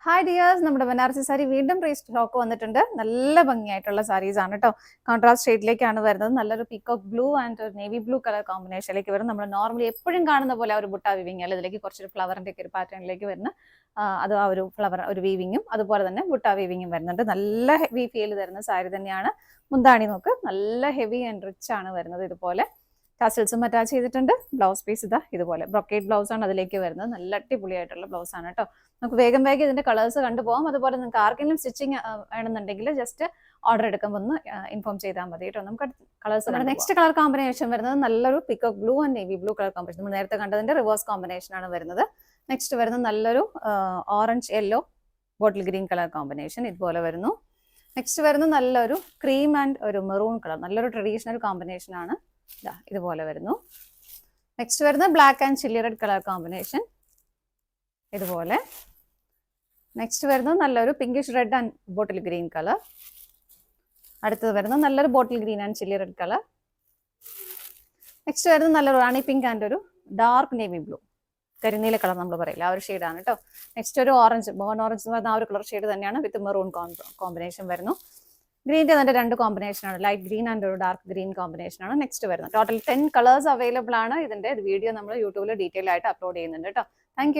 Hi dears, നമ്മുടെ ബനാറസി സാരി വീണ്ടും stock വന്നിട്ടുണ്ട്. നല്ല ഭംഗിയായിട്ടുള്ള സാരീസ് ആണ് കേട്ടോ. കോൺട്രാസ്റ്റ് ഷെയ്ഡിലേക്കാണ് വരുന്നത്. നല്ലൊരു peacock blue and navy blue colour കോമ്പിനേഷനിലേക്ക് വരും. നമ്മൾ നോർമലി എപ്പോഴും കാണുന്ന പോലെ ഒരു ബുട്ട വീവിങ് അല്ല, ഇതിലേക്ക് കുറച്ചൊരു ഫ്ലവറിന്റെ ഒക്കെ ഒരു പാറ്റേണിലേക്ക് വരുന്ന അത് ആ ഒരു ഫ്ലവർ ഒരു വീവിങ്ങും അതുപോലെ തന്നെ ബുട്ട വീവിങ്ങും വരുന്നുണ്ട്. നല്ല ഹെവി ഫീൽ തരുന്ന സാരി തന്നെയാണ്. മുന്താണി നോക്ക്, നല്ല ഹെവി ആൻഡ് റിച്ച് ആണ് വരുന്നത്. ഇതുപോലെ ടാസൽസും അറ്റാച്ച് ചെയ്തിട്ടുണ്ട്. ബ്ലൗസ് പീസ് ഇതാ ഇതുപോലെ ബ്രൊക്കേഡ് ബ്ലൗസ് ആണ് അതിലേക്ക് വരുന്നത്. നല്ല അടിപൊളിയായിട്ടുള്ള ബ്ലൗസ് ആണ് കേട്ടോ. നമുക്ക് വേഗം ഇതിന്റെ കളേഴ്സ് കണ്ടുപോകാം. അതുപോലെ നിങ്ങൾക്ക് ആർക്കെങ്കിലും സ്റ്റിച്ചിങ് വേണമെന്നുണ്ടെങ്കിൽ ജസ്റ്റ് ഓർഡർ എടുക്കുമ്പോൾ ഒന്ന് ഇൻഫോം ചെയ്താൽ മതി കേട്ടോ. നമുക്ക് കളേഴ്സ് നെക്സ്റ്റ് കളർ കോമ്പിനേഷൻ വരുന്നത് നല്ലൊരു peacock blue and navy blue colour combination. നമ്മൾ നേരത്തെ കണ്ടതിന്റെ റിവേഴ്സ് കോമ്പിനേഷൻ ആണ് വരുന്നത്. നെക്സ്റ്റ് വരുന്നത് നല്ലൊരു orange yellow bottle green colour combination ഇതുപോലെ വരുന്നു. നെക്സ്റ്റ് വരുന്നത് നല്ലൊരു ക്രീം ആൻഡ് ഒരു മെറൂൺ കളർ, നല്ലൊരു ട്രഡീഷണൽ കോമ്പിനേഷൻ ആണ്. ഇതുപോലെ വരുന്നു. നെക്സ്റ്റ് വരുന്നത് black and chilli red colour combination ഇതുപോലെ. നെക്സ്റ്റ് വരുന്നത് നല്ലൊരു pinkish red and bottle green colour. അടുത്തത് വരുന്നത് നല്ലൊരു bottle green and chilli red colour. Next വരുന്നത് നല്ലൊരു റാണി പിങ്ക് ആൻഡ് ഒരു ഡാർക്ക് നേവി ബ്ലൂ, കരിനീല കളർ നമ്മൾ പറയില്ല, ആ ഒരു ഷെയ്ഡാണ് കേട്ടോ. നെക്സ്റ്റ് ഒരു ഓറഞ്ച്, ബോൺ ഓറഞ്ച് എന്ന് പറഞ്ഞാൽ ആ ഒരു കളർ ഷെയ്ഡ് തന്നെയാണ്, വിത്ത് മെറൂൺ കോമ്പിനേഷൻ വരുന്നു. ഗ്രീൻ്റെ തന്നെ രണ്ട് കോമ്പിനേഷനാണ്, ലൈറ്റ് ഗ്രീൻ ആൻഡ് ഒരു ഡാർക്ക് ഗ്രീൻ കോമ്പിനേഷനാണ് നെക്സ്റ്റ് വരുന്നത്. ടോട്ടൽ 10 കളേഴ്സ് അവൈലബിൾ ആണ്. ഇതിന്റെ വീഡിയോ നമ്മൾ യൂട്യൂബിൽ ഡീറ്റെയിൽ ആയിട്ട് അപ്ലോഡ് ചെയ്യുന്നുണ്ട് കേട്ടോ. താങ്ക്